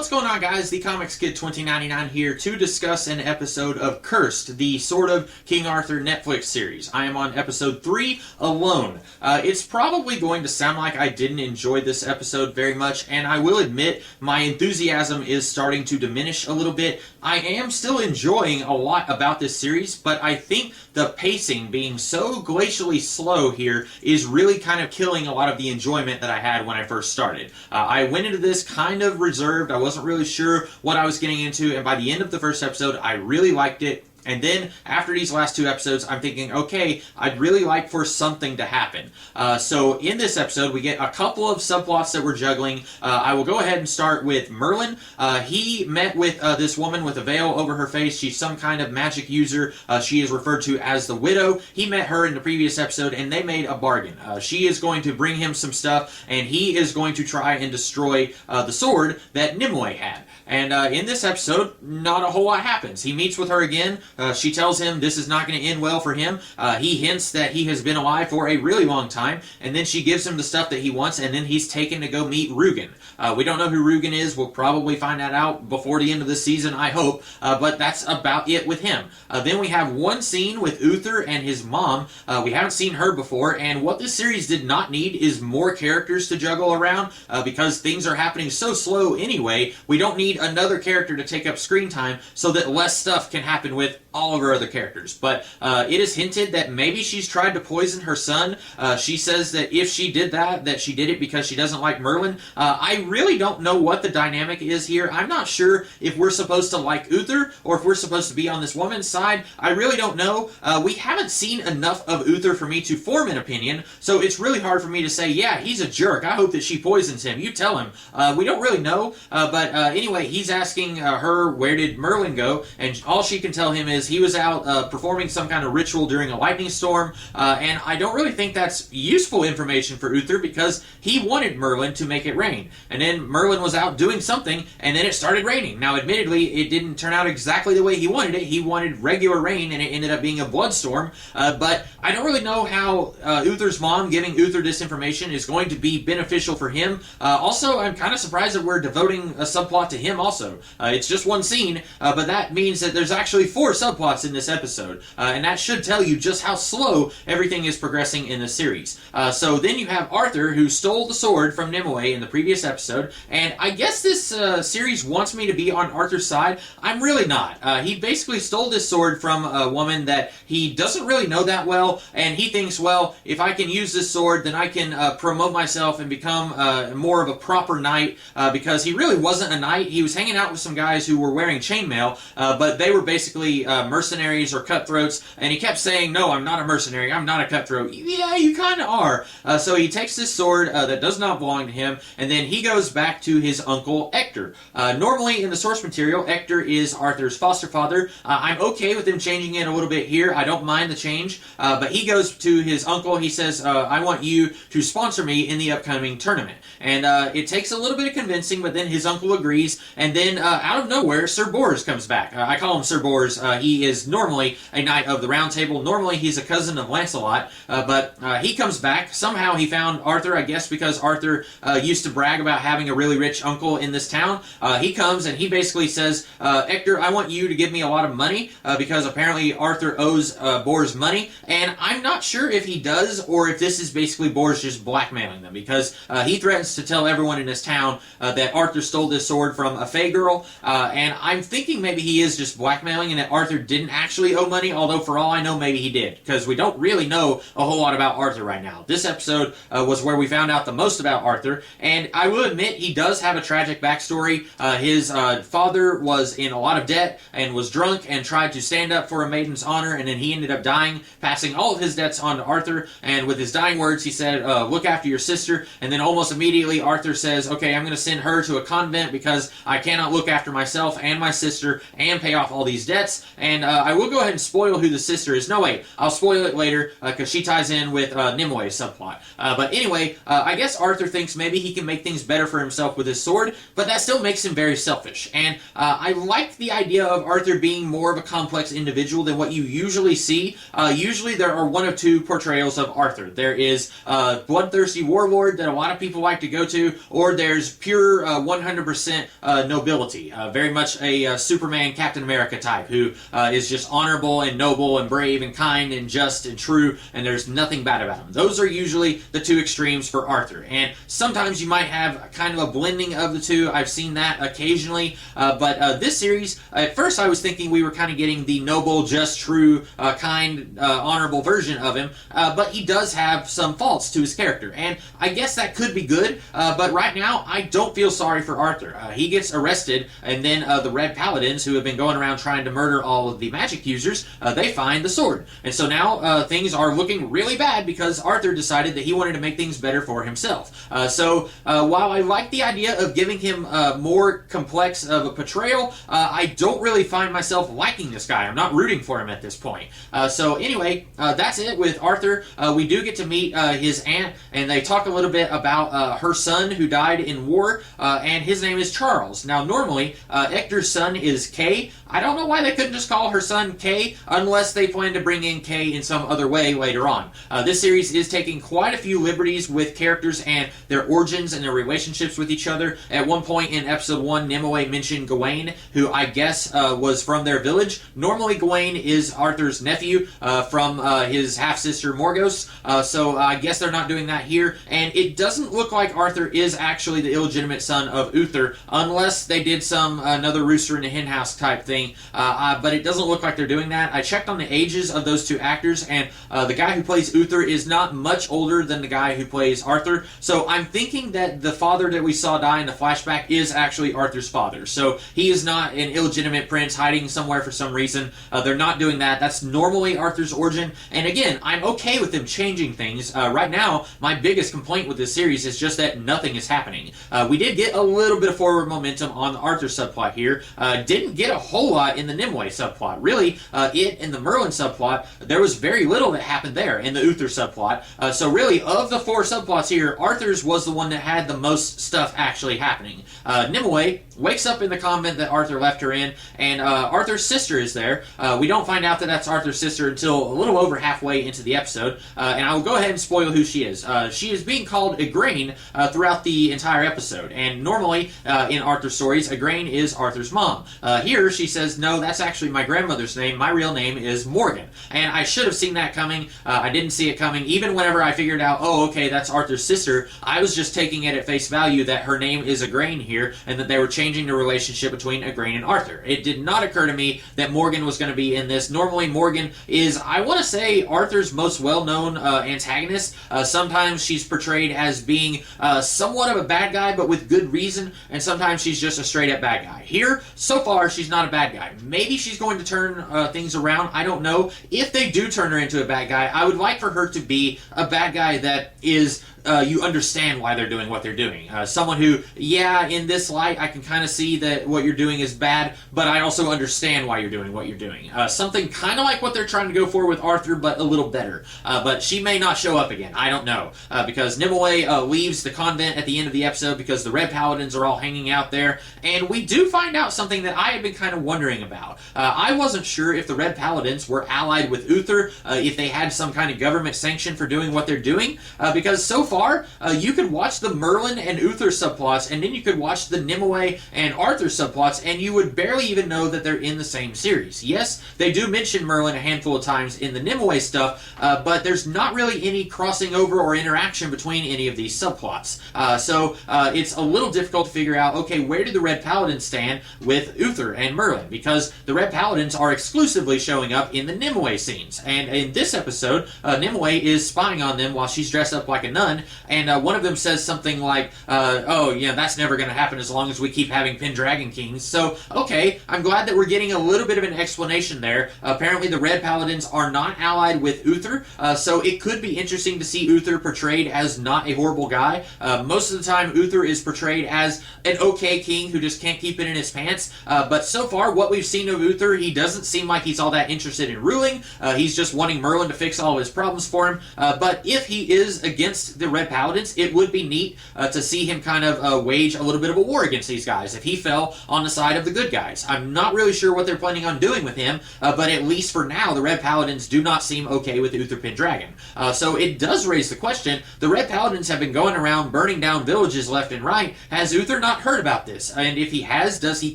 What's going on, guys? The Comics Kid 2099 here to discuss an episode of Cursed, the Sword of King Arthur Netflix series. I am on episode 3, Alone. It's probably going to sound like I didn't enjoy this episode very much, and I will admit my enthusiasm is starting to diminish a little bit. I am still enjoying a lot about this series, but I think the pacing being so glacially slow here is really kind of killing a lot of the enjoyment that I had when I first started. I went into this kind of reserved. I wasn't really sure what I was getting into, and by the end of the first episode, I really liked it. And then, after these last two episodes, I'm thinking, okay, I'd really like for something to happen. So, in this episode, we get a couple of subplots that we're juggling. I will go ahead and start with Merlin. He met with this woman with a veil over her face. She's some kind of magic user. She is referred to as the Widow. He met her in the previous episode, and they made a bargain. She is going to bring him some stuff, and he is going to try and destroy the sword that Nimue had. And in this episode, not a whole lot happens. He meets with her again. She tells him this is not going to end well for him. He hints that he has been alive for a really long time, and then she gives him the stuff that he wants, and then he's taken to go meet Rugen. We don't know who Rugen is. We'll probably find that out before the end of the season, I hope, but that's about it with him. Then we have one scene with Uther and his mom. We haven't seen her before, and what this series did not need is more characters to juggle around, because things are happening so slow anyway. We don't need another character to take up screen time so that less stuff can happen with all of her other characters. But it is hinted that maybe she's tried to poison her son. She says that if she did that she did it because she doesn't like Merlin. I really don't know what the dynamic is here. I'm not sure if we're supposed to like Uther or if we're supposed to be on this woman's side. I really don't know. We haven't seen enough of Uther for me to form an opinion, so it's really hard for me to say, yeah, he's a jerk. I hope that she poisons him. You tell him. We don't really know, but anyway, he's asking her, where did Merlin go? And all she can tell him is he was out performing some kind of ritual during a lightning storm, and I don't really think that's useful information for Uther because he wanted Merlin to make it rain. And then Merlin was out doing something, and then it started raining. Now, admittedly, it didn't turn out exactly the way he wanted it. He wanted regular rain, and it ended up being a blood storm, but I don't really know how Uther's mom giving Uther this information is going to be beneficial for him. Also, I'm kind of surprised that we're devoting a subplot to him also. It's just one scene, but that means that there's actually 4 subplots in this episode, and that should tell you just how slow everything is progressing in the series. So then you have Arthur, who stole the sword from Nimue in the previous episode, and I guess this series wants me to be on Arthur's side. I'm really not. He basically stole this sword from a woman that he doesn't really know that well, and he thinks, well, if I can use this sword, then I can promote myself and become more of a proper knight, because he really wasn't a knight. He was hanging out with some guys who were wearing chainmail, but they were basically mercenaries or cutthroats, and he kept saying, no, I'm not a mercenary, I'm not a cutthroat. Yeah, you kind of are. So he takes this sword that does not belong to him, and then he goes back to his uncle Ector. Normally in the source material, Ector is Arthur's foster father. I'm okay with him changing it a little bit here. I don't mind the change, but he goes to his uncle. He says, I want you to sponsor me in the upcoming tournament. And it takes a little bit of convincing, but then his uncle agrees, and then out of nowhere, Sir Bors comes back. I call him Sir Bors. He is normally a knight of the Round Table. Normally he's a cousin of Lancelot, but he comes back. Somehow he found Arthur, I guess because Arthur used to brag about having a really rich uncle in this town. He comes and he basically says, Ector, I want you to give me a lot of money, because apparently Arthur owes Bors money, and I'm not sure if he does or if this is basically Bors just blackmailing them, because he threatens to tell everyone in his town that Arthur stole this sword from a Fey girl, and I'm thinking maybe he is just blackmailing and that Arthur didn't actually owe money, although for all I know maybe he did, because we don't really know a whole lot about Arthur right now. This episode was where we found out the most about Arthur, and I will admit he does have a tragic backstory. His father was in a lot of debt and was drunk and tried to stand up for a maiden's honor, and then he ended up dying, passing all of his debts on to Arthur, and with his dying words he said, look after your sister, and then almost immediately Arthur says, okay, I'm going to send her to a convent because I cannot look after myself and my sister and pay off all these debts, and And I will go ahead and spoil who the sister is. No, wait, I'll spoil it later because she ties in with Nimue subplot. But anyway, I guess Arthur thinks maybe he can make things better for himself with his sword, but that still makes him very selfish. And I like the idea of Arthur being more of a complex individual than what you usually see. Usually there are one of two portrayals of Arthur. There is bloodthirsty warlord that a lot of people like to go to, or there's pure 100% nobility. Very much a Superman, Captain America type, who is just honorable and noble and brave and kind and just and true, and there's nothing bad about him. Those are usually the two extremes for Arthur. And sometimes you might have kind of a blending of the two. I've seen that occasionally. But this series, at first I was thinking we were kind of getting the noble, just, true, kind, honorable version of him. But he does have some faults to his character. And I guess that could be good. But right now, I don't feel sorry for Arthur. He gets arrested, and then the Red Paladins, who have been going around trying to murder all of the magic users, they find the sword. And so now things are looking really bad because Arthur decided that he wanted to make things better for himself. So while I like the idea of giving him more complex of a portrayal, I don't really find myself liking this guy. I'm not rooting for him at this point. So anyway, that's it with Arthur. We do get to meet his aunt, and they talk a little bit about her son who died in war, and his name is Charles. Now normally, Ector's son is Kay. I don't know why they couldn't just call her son Kay, unless they plan to bring in Kay in some other way later on. This series is taking quite a few liberties with characters and their origins and their relationships with each other. At one point in episode 1, Nimue mentioned Gawain, who I guess was from their village. Normally Gawain is Arthur's nephew from his half-sister Morgause, so I guess they're not doing that here. And it doesn't look like Arthur is actually the illegitimate son of Uther, unless they did some another rooster in the henhouse type thing. But it doesn't look like they're doing that. I checked on the ages of those two actors, and the guy who plays Uther is not much older than the guy who plays Arthur, so I'm thinking that the father that we saw die in the flashback is actually Arthur's father. So he is not an illegitimate prince hiding somewhere for some reason. They're not doing that. That's normally Arthur's origin, and again, I'm okay with them changing things. Right now, my biggest complaint with this series is just that nothing is happening. We did get a little bit of forward momentum on the Arthur subplot here. Didn't get a whole lot in the Nimue subplot. Really, it and the Merlin subplot, there was very little that happened there in the Uther subplot. So really, of the 4 subplots here, Arthur's was the one that had the most stuff actually happening. Nimue wakes up in the convent that Arthur left her in, and Arthur's sister is there. We don't find out that that's Arthur's sister until a little over halfway into the episode, and I will go ahead and spoil who she is. She is being called Igraine throughout the entire episode, and normally in Arthur's stories, Igraine is Arthur's mom. Here she says, no, that's actually my grandmother's name. My real name is Morgan. And I should have seen that coming. I didn't see it coming. Even whenever I figured out, oh, okay, that's Arthur's sister, I was just taking it at face value that her name is Igraine here, and that they were changing the relationship between Igraine and Arthur. It did not occur to me that Morgan was going to be in this. Normally, Morgan is, I want to say, Arthur's most well-known antagonist. Sometimes she's portrayed as being somewhat of a bad guy, but with good reason, and sometimes she's just a straight-up bad guy. Here, so far, she's not a bad guy. Maybe she's going to turn things around. I don't know. If they do turn her into a bad guy, I would like for her to be a bad guy that is you understand why they're doing what they're doing. Someone who, yeah, in this light, I can kind of see that what you're doing is bad, but I also understand why you're doing what you're doing. Something kind of like what they're trying to go for with Arthur, but a little better. But she may not show up again. I don't know. Because Nimue leaves the convent at the end of the episode because the Red Paladins are all hanging out there, and we do find out something that I had been kind of wondering about. I wasn't sure if the Red Paladins were allied with Uther, if they had some kind of government sanction for doing what they're doing, because so far, you could watch the Merlin and Uther subplots, and then you could watch the Nimue and Arthur subplots, and you would barely even know that they're in the same series. Yes, they do mention Merlin a handful of times in the Nimue stuff, but there's not really any crossing over or interaction between any of these subplots. So it's a little difficult to figure out, okay, where do the Red Paladins stand with Uther and Merlin? Because the Red Paladins are exclusively showing up in the Nimue scenes, and in this episode, Nimue is spying on them while she's dressed up like a nun, son, and one of them says something like, oh, yeah, that's never going to happen as long as we keep having Pendragon Kings. So, okay, I'm glad that we're getting a little bit of an explanation there. Apparently the Red Paladins are not allied with Uther, so it could be interesting to see Uther portrayed as not a horrible guy. Most of the time, Uther is portrayed as an okay king who just can't keep it in his pants, but so far, what we've seen of Uther, he doesn't seem like he's all that interested in ruling. He's just wanting Merlin to fix all of his problems for him, but if he is against the Red Paladins, it would be neat to see him kind of wage a little bit of a war against these guys if he fell on the side of the good guys. I'm not really sure what they're planning on doing with him, but at least for now, the Red Paladins do not seem okay with Uther Pendragon. So it does raise the question, the Red Paladins have been going around burning down villages left and right. Has Uther not heard about this? And if he has, does he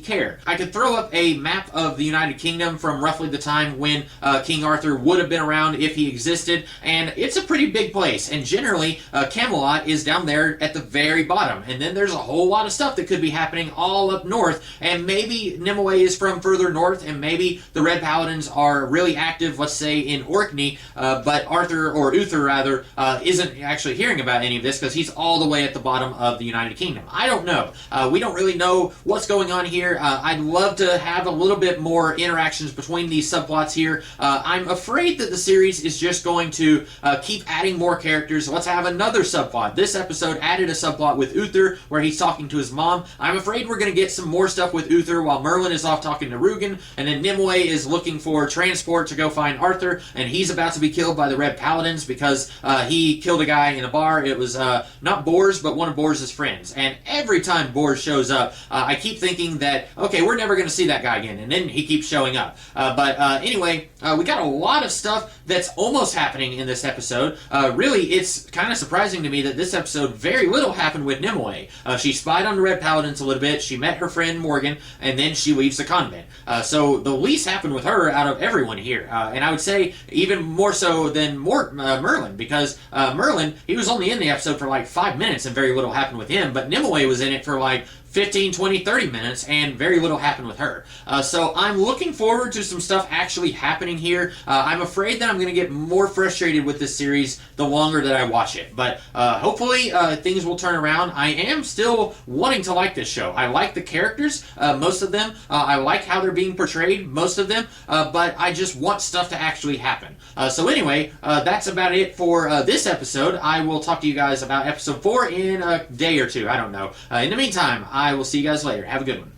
care? I could throw up a map of the United Kingdom from roughly the time when King Arthur would have been around if he existed, and it's a pretty big place, and generally Camelot is down there at the very bottom, and then there's a whole lot of stuff that could be happening all up north, and maybe Nimue is from further north, and maybe the Red Paladins are really active, let's say in Orkney, but Arthur, or Uther rather, isn't actually hearing about any of this because he's all the way at the bottom of the United Kingdom. I don't know. We don't really know what's going on here. I'd love to have a little bit more interactions between these subplots here. I'm afraid that the series is just going to keep adding more characters. Let's have another subplot. This episode added a subplot with Uther where he's talking to his mom. I'm afraid we're going to get some more stuff with Uther while Merlin is off talking to Rugen, and then Nimue is looking for transport to go find Arthur, and he's about to be killed by the Red Paladins because he killed a guy in a bar. It was not Bors, but one of Bors' friends. And every time Bors shows up, I keep thinking that, okay, we're never going to see that guy again, and then he keeps showing up. But anyway, we got a lot of stuff that's almost happening in this episode. Really, it's kind of surprising to me that this episode, very little happened with Nimue. She spied on the Red Paladins a little bit, she met her friend Morgan, and then she leaves the convent. So the least happened with her out of everyone here. And I would say even more so than Merlin, because Merlin, he was only in the episode for like 5 minutes and very little happened with him, but Nimue was in it for like 15, 20, 30 minutes, and very little happened with her. So I'm looking forward to some stuff actually happening here. I'm afraid that I'm going to get more frustrated with this series the longer that I watch it. But hopefully things will turn around. I am still wanting to like this show. I like the characters, most of them. I like how they're being portrayed, most of them. But I just want stuff to actually happen. So anyway, that's about it for this episode. I will talk to you guys about episode 4 in a day or two. I don't know. In the meantime, I will see you guys later. Have a good one.